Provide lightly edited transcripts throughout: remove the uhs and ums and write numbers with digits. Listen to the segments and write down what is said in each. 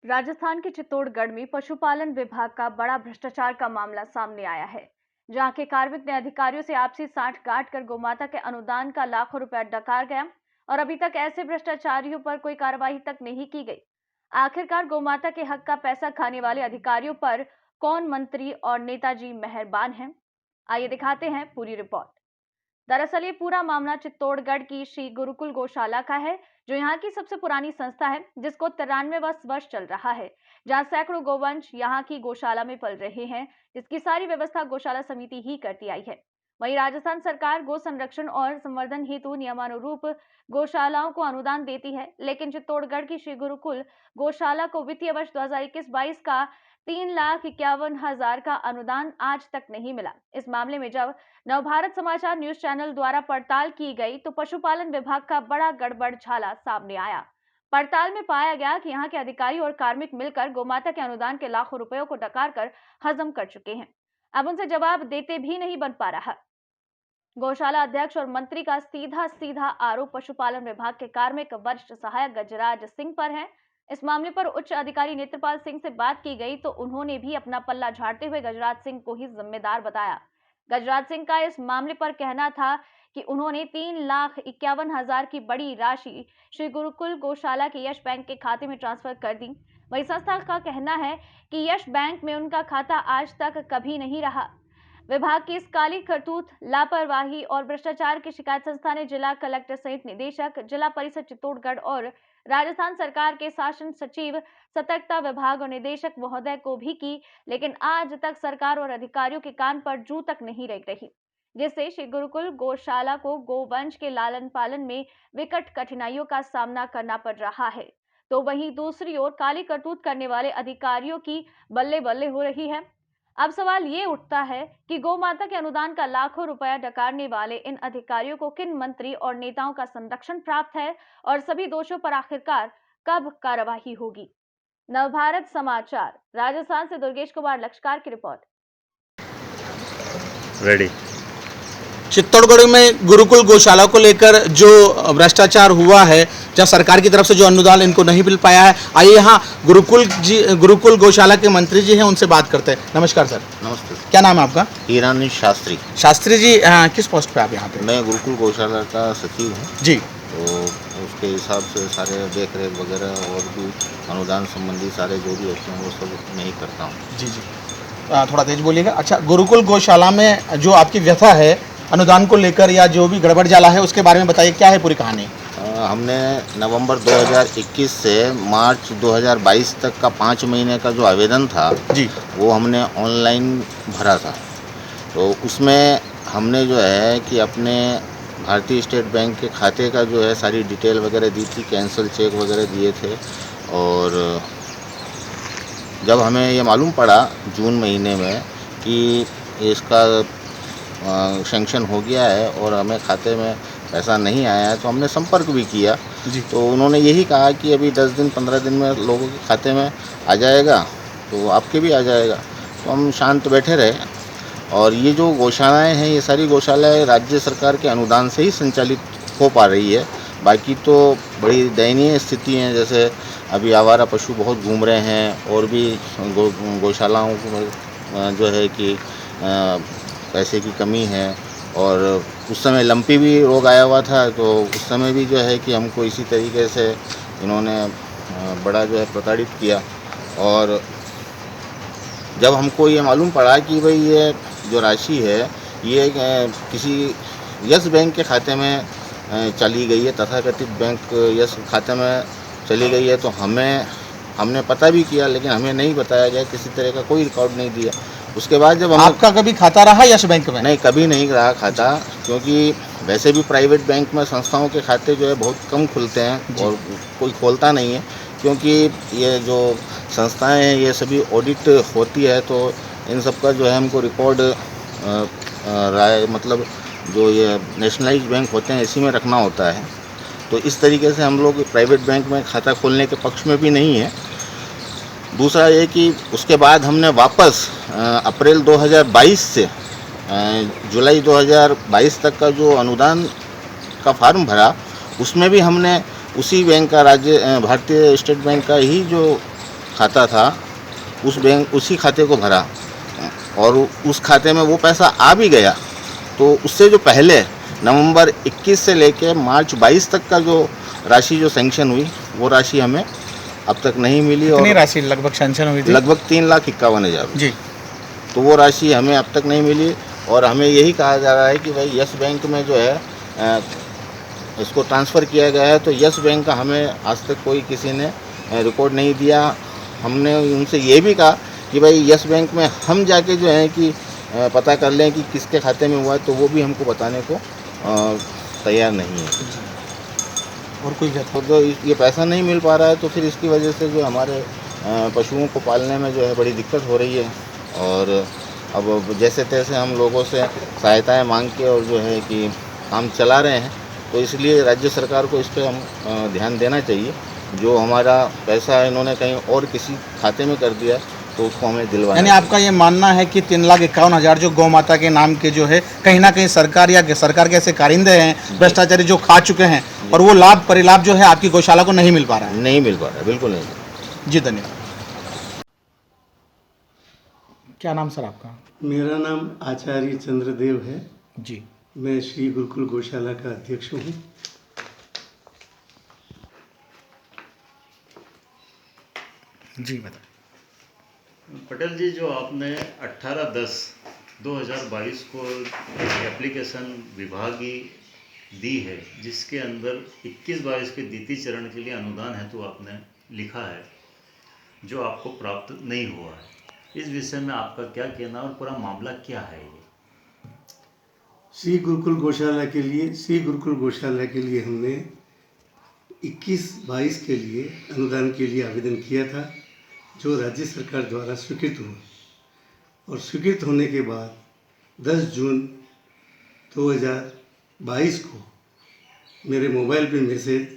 राजस्थान के चित्तौड़गढ़ में पशुपालन विभाग का बड़ा भ्रष्टाचार का मामला सामने आया है, जहां के कार्मिक ने अधिकारियों से आपसी साठ गांठ कर गौमाता के अनुदान का लाखों रुपया डकार गया और अभी तक ऐसे भ्रष्टाचारियों पर कोई कार्रवाई तक नहीं की गई। आखिरकार गौमाता के हक का पैसा खाने वाले अधिकारियों पर कौन मंत्री और नेताजी मेहरबान हैं? आइए दिखाते हैं पूरी रिपोर्ट। दरअसल ये पूरा मामला चित्तौड़गढ़ की श्री गुरुकुल गौशाला का है, जो यहाँ की सबसे पुरानी संस्था है, जिसको 93वां वर्ष चल रहा है, जहाँ सैकड़ों गोवंश यहाँ की गौशाला में पल रहे हैं, जिसकी सारी व्यवस्था गौशाला समिति ही करती आई है। वहीं राजस्थान सरकार गो संरक्षण और संवर्धन हेतु नियमानुरूप गौशालाओं को अनुदान देती है, लेकिन चित्तौड़गढ़ की श्री गुरुकुल गौशाला को वित्तीय वर्ष 2021-22 का 3,51,000 का अनुदान आज तक नहीं मिला। इस मामले में जब नवभारत समाचार न्यूज चैनल द्वारा पड़ताल की गई तो पशुपालन विभाग का बड़ा गड़बड़ झाला सामने आया। पड़ताल में पाया गया कि यहाँ के अधिकारी और कार्मिक मिलकर गौमाता के अनुदान के लाखों रुपयों को डकार कर हजम कर चुके हैं। अब उनसे जवाब देते भी नहीं बन पा रहा। गौशाला अध्यक्ष और मंत्री का सीधा सीधा आरोप पशुपालन विभाग के कार्मिक वरिष्ठ सहायक गजराज सिंह पर है। इस मामले पर उच्च अधिकारी नेत्रपाल सिंह से बात की गई तो उन्होंने भी अपना पल्ला झाड़ते हुए गजराज सिंह को ही जिम्मेदार बताया। गजराज सिंह का इस मामले पर कहना था कि उन्होंने 3,51,000 की बड़ी राशि श्री गुरुकुल गौशाला के यश बैंक के खाते में ट्रांसफर कर दी। वही संस्था का कहना है कि यश बैंक में उनका खाता आज तक कभी नहीं रहा। विभाग की इस काली करतूत, लापरवाही और भ्रष्टाचार की शिकायत संस्था ने जिला कलेक्टर सहित निदेशक, जिला परिषद चित्तौड़गढ़ और राजस्थान सरकार के शासन सचिव, सतर्कता विभाग और निदेशक महोदय को भी की, लेकिन आज तक सरकार और अधिकारियों के कान पर जू तक नहीं रख रही, जिससे श्री गुरुकुल गौशाला को गोवंश के लालन पालन में विकट कठिनाइयों का सामना करना पड़ रहा है। तो वहीं दूसरी ओर काली करतूत करने वाले अधिकारियों की बल्ले बल्ले हो रही है। अब सवाल ये उठता है कि गौ माता के अनुदान का लाखों रुपया डकारने वाले इन अधिकारियों को किन मंत्री और नेताओं का संरक्षण प्राप्त है और सभी दोषों पर आखिरकार कब कार्रवाई होगी? नवभारत समाचार राजस्थान से दुर्गेश कुमार लक्षकार की रिपोर्ट। रेडी। चित्तौड़गढ़ में गुरुकुल गौशाला को लेकर जो भ्रष्टाचार हुआ है, जहाँ सरकार की तरफ से जो अनुदान इनको नहीं मिल पाया है, आइए यहाँ गुरुकुल गौशाला के मंत्री जी हैं, उनसे बात करते हैं। नमस्कार सर। नमस्ते। क्या नाम है आपका? हीरानी शास्त्री। शास्त्री जी, किस पोस्ट पे आप यहाँ पे? मैं गुरुकुल गौशाला का सचिव हूँ जी। तो उसके हिसाब से सारे देख रेख वगैरह और भी अनुदान संबंधी सारे जो भी होते हैं वो सब मैं ही करता हूँ। जी जी, थोड़ा तेज बोलिएगा। अच्छा, गुरुकुल गौशाला में जो आपकी व्यथा है अनुदान को लेकर या जो भी गड़बड़ जाला है, उसके बारे में बताइए, क्या है पूरी कहानी? हमने नवंबर 2021 से मार्च 2022 तक का 5 महीने का जो आवेदन था जी, वो हमने ऑनलाइन भरा था। तो उसमें हमने जो है कि अपने भारतीय स्टेट बैंक के खाते का जो है सारी डिटेल वगैरह दी थी, कैंसिल चेक वगैरह दिए थे। और जब हमें ये मालूम पड़ा जून महीने में कि इसका सैंक्शन हो गया है और हमें खाते में पैसा नहीं आया है, तो हमने संपर्क भी किया जी। तो उन्होंने यही कहा कि अभी 10 दिन 15 दिन में लोगों के खाते में आ जाएगा, तो आपके भी आ जाएगा। तो हम शांत बैठे रहे। और ये जो गौशालाएँ हैं, ये सारी गौशालाएँ राज्य सरकार के अनुदान से ही संचालित हो पा रही है। बाकी तो बड़ी दयनीय स्थिति है, जैसे अभी आवारा पशु बहुत घूम रहे हैं और भी गौशालाओं को जो है कि पैसे की कमी है। और उस समय लंपी भी रोग आया हुआ था, तो उस समय भी जो है कि हमको इसी तरीके से इन्होंने बड़ा जो है प्रताड़ित किया। और जब हमको ये मालूम पड़ा कि भाई ये जो राशि है ये किसी यस बैंक के खाते में चली गई है, तथाकथित बैंक यस खाते में चली गई है, तो हमने पता भी किया, लेकिन हमें नहीं बताया गया, किसी तरह का कोई रिकॉर्ड नहीं दिया। उसके बाद जब आपका कभी खाता रहा यश बैंक में? नहीं, कभी नहीं रहा खाता, क्योंकि वैसे भी प्राइवेट बैंक में संस्थाओं के खाते जो है बहुत कम खुलते हैं और कोई खोलता नहीं है, क्योंकि ये जो संस्थाएं हैं ये सभी ऑडिट होती है, तो इन सब का जो है हमको रिकॉर्ड मतलब जो ये नेशनलाइज बैंक होते हैं इसी में रखना होता है। तो इस तरीके से हम लोग प्राइवेट बैंक में खाता खोलने के पक्ष में भी नहीं है। दूसरा ये कि उसके बाद हमने वापस अप्रैल 2022 से जुलाई 2022 तक का जो अनुदान का फार्म भरा, उसमें भी हमने उसी बैंक का भारतीय स्टेट बैंक का ही जो खाता था उसी खाते को भरा और उस खाते में वो पैसा आ भी गया। तो उससे जो पहले नवंबर 21 से लेके मार्च 22 तक का जो राशि जो सैंक्शन हुई वो राशि हमें अब तक नहीं मिली। कितनी और राशि लगभग सैंक्शन हुई थी? लगभग 3,51,000 जी। तो वो राशि हमें अब तक नहीं मिली। और हमें यही कहा जा रहा है कि भाई यस बैंक में जो है इसको ट्रांसफ़र किया गया है, तो यस बैंक का हमें आज तक कोई किसी ने रिकॉर्ड नहीं दिया। हमने उनसे ये भी कहा कि भाई यस बैंक में हम जाके जो है कि पता कर लें कि किसके खाते में हुआ है, तो वो भी हमको बताने को तैयार नहीं है। और कोई तो ये पैसा नहीं मिल पा रहा है, तो फिर इसकी वजह से जो हमारे पशुओं को पालने में जो है बड़ी दिक्कत हो रही है। और अब जैसे तैसे हम लोगों से सहायताएं मांग के और जो है कि काम चला रहे हैं। तो इसलिए राज्य सरकार को इस पर हम ध्यान देना चाहिए। जो हमारा पैसा इन्होंने कहीं और किसी खाते में कर दिया तो उसको हमें दिलवाना। यानी आपका ये मानना है कि 3,51,000 जो गौ माता के नाम के जो है कहीं ना कहीं सरकार या सरकार के ऐसे कारिंदे हैं भ्रष्टाचारी जो खा चुके हैं और वो लाभ परिलाभ जो है आपकी गौशाला को नहीं मिल पा रहा है? नहीं मिल पा रहा है, बिल्कुल नहीं। जी धन्यवाद। क्या नाम सर आपका? मेरा नाम आचार्य चंद्रदेव है। जी। मैं श्री गुरुकुल गौशाला का अध्यक्ष हूँ। जी बताइए। पटेल जी, जो आपने 18/10/2022 को एप्लीकेशन विभागीय दी है, जिसके अंदर 21-22 के द्वितीय चरण के लिए अनुदान है तो आपने लिखा है जो आपको प्राप्त नहीं हुआ है, इस विषय में आपका क्या कहना और पूरा मामला क्या है? ये श्री गुरुकुल गौशाला के लिए हमने 21-22 के लिए अनुदान के लिए आवेदन किया था, जो राज्य सरकार द्वारा स्वीकृत हुआ। और स्वीकृत होने के बाद 10 जून 2022 को मेरे मोबाइल पे मैसेज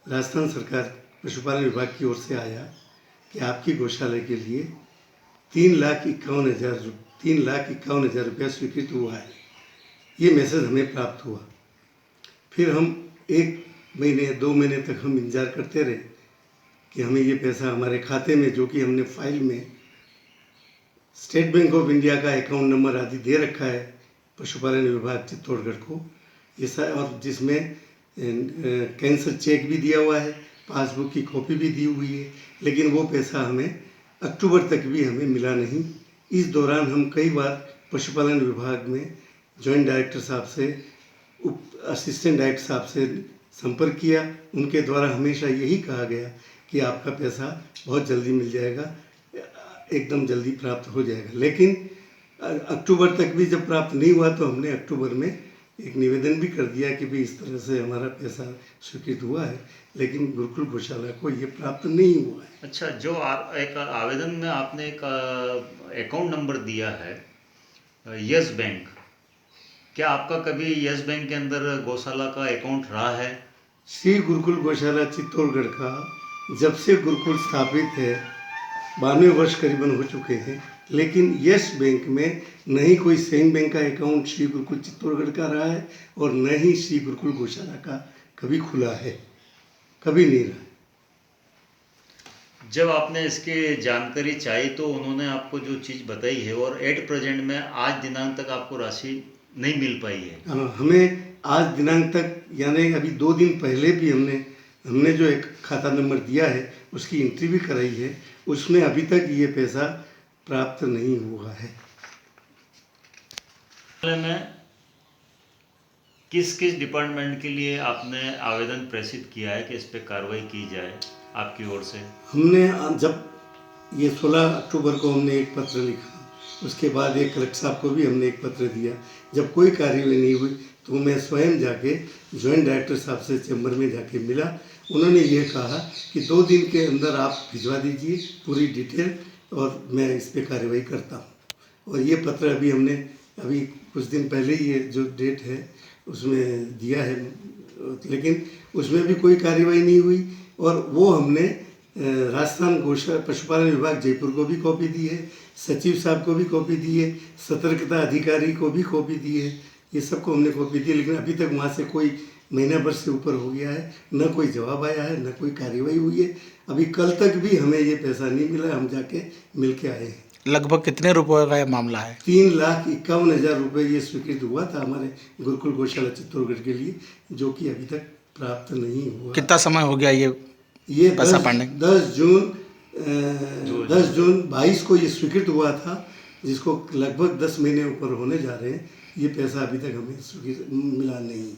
राजस्थान सरकार पशुपालन विभाग की ओर से आया कि आपकी गौशाला के लिए 3,51,000 रुपया स्वीकृत हुआ है। ये मैसेज हमें प्राप्त हुआ। फिर हम 1 महीने 2 महीने तक हम इंतज़ार करते रहे कि हमें ये पैसा हमारे खाते में, जो कि हमने फाइल में स्टेट बैंक ऑफ इंडिया का अकाउंट नंबर आदि दे रखा है पशुपालन विभाग चित्तौड़गढ़ को, और जिसमें कैंसर चेक भी दिया हुआ है, पासबुक की कॉपी भी दी हुई है, लेकिन वो पैसा हमें अक्टूबर तक भी हमें मिला नहीं। इस दौरान हम कई बार पशुपालन विभाग में जॉइंट डायरेक्टर साहब से, असिस्टेंट डायरेक्टर साहब से संपर्क किया। उनके द्वारा हमेशा यही कहा गया कि आपका पैसा बहुत जल्दी मिल जाएगा, एकदम जल्दी प्राप्त हो जाएगा। लेकिन अक्टूबर तक भी जब प्राप्त नहीं हुआ तो हमने अक्टूबर में एक निवेदन भी कर दिया कि भाई इस तरह से हमारा पैसा स्वीकृत हुआ है, लेकिन गुरुकुल गौशाला को ये प्राप्त नहीं हुआ है। अच्छा, जो एक आवेदन में आपने एक अकाउंट नंबर दिया है यस बैंक, क्या आपका कभी यस बैंक के अंदर गौशाला का अकाउंट रहा है? श्री गुरुकुल गौशाला चित्तौड़गढ़ का जब से गुरुकुल स्थापित है 92 वर्ष करीबन हो चुके हैं, लेकिन यस बैंक में न ही कोई सेम बैंक का अकाउंट श्री गुरुकुल चित्तौड़गढ़ का रहा है और न ही श्री गुरुकुल गौशाला का कभी खुला है, कभी नहीं रहा। जब आपने इसकी जानकारी चाहिए तो उन्होंने आपको जो चीज़ बताई है और एट प्रेजेंट में आज दिनांक तक आपको राशि नहीं मिल पाई है? हमें आज दिनांक तक, यानी अभी 2 दिन पहले भी हमने जो एक खाता नंबर दिया है उसकी एंट्री भी कराई है, उसमें अभी तक ये पैसा प्राप्त नहीं हुआ है। में किस किस डिपार्टमेंट के लिए आपने आवेदन प्रेषित किया है कि इस पर कार्रवाई की जाए आपकी ओर से? हमने जब ये 16 अक्टूबर को हमने एक पत्र लिखा, उसके बाद एक कलेक्टर साहब को भी हमने एक पत्र दिया। जब कोई कार्रवाई नहीं हुई तो मैं स्वयं जाके जॉइंट डायरेक्टर साहब से चैम्बर में जाके मिला। उन्होंने ये कहा कि 2 दिन के अंदर आप भिजवा दीजिए पूरी डिटेल और मैं इस पर कार्रवाई करता हूँ। और ये पत्र हमने अभी कुछ दिन पहले ही ये जो डेट है उसमें दिया है, लेकिन उसमें भी कोई कार्रवाई नहीं हुई। और वो हमने राजस्थान पशुपालन विभाग जयपुर को भी कॉपी दी है, सचिव साहब को भी कॉपी दी है, सतर्कता अधिकारी को भी कॉपी दी है, ये सबको हमने कॉपी दी, लेकिन अभी तक वहाँ से कोई महीना भर से ऊपर हो गया है, न कोई जवाब आया है, न कोई कार्रवाई हुई है। अभी कल तक भी हमें ये पैसा नहीं मिला, हम जाके मिल के आए हैं। लगभग कितने रुपए का ये मामला है? 3,51,000 रुपये ये स्वीकृत हुआ था हमारे गुरुकुल गौशाला चित्तौड़गढ़ के लिए, जो कि अभी तक प्राप्त नहीं हुआ। कितना समय हो गया ये पैसा पाने? 10 जून 22 को ये स्वीकृत हुआ था, जिसको लगभग 10 महीने ऊपर होने जा रहे हैं। ये पैसा अभी तक हमें स्वीकृत मिला नहीं।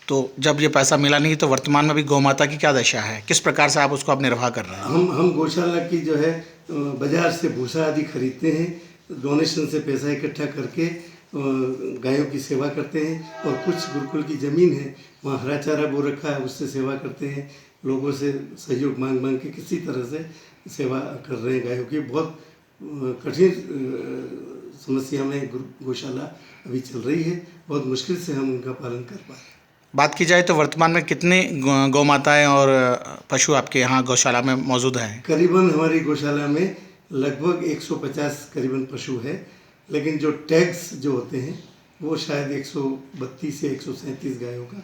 तो जब ये पैसा मिला नहीं तो वर्तमान में भी गौमाता की क्या दशा है, किस प्रकार से आप उसको अब निर्वाह कर रहे हैं? हम गौशाला की जो है बाजार से भूसा आदि खरीदते हैं, डोनेशन से पैसा इकट्ठा करके गायों की सेवा करते हैं, और कुछ गुरुकुल की ज़मीन है वहाँ हरा चारा बो रखा है, उससे सेवा करते हैं। लोगों से सहयोग मांग मांग के किसी तरह से सेवा कर रहे हैं गायों की। बहुत कठिन समस्या में गौशाला अभी चल रही है, बहुत मुश्किल से हम उनका पालन कर पा रहे हैं। बात की जाए तो वर्तमान में कितने गौमाताएं और पशु आपके यहाँ गौशाला में मौजूद हैं? करीबन हमारी गौशाला में लगभग 150 करीबन पशु है, लेकिन जो टैग्स जो होते हैं वो शायद 132 या 137 गायों का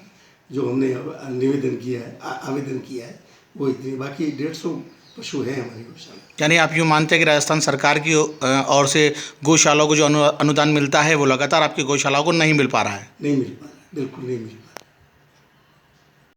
जो हमने आवेदन किया है वो इतनी, बाकी 150 पशु हैं हमारी गौशाला। यानी आप यूँ मानते हैं कि राजस्थान सरकार की ओर से गौशालाओं को जो अनुदान मिलता है वो लगातार आपकी गौशालाओं को नहीं मिल पा रहा है? नहीं मिल पा रहा है, बिल्कुल नहीं मिल पा रहा।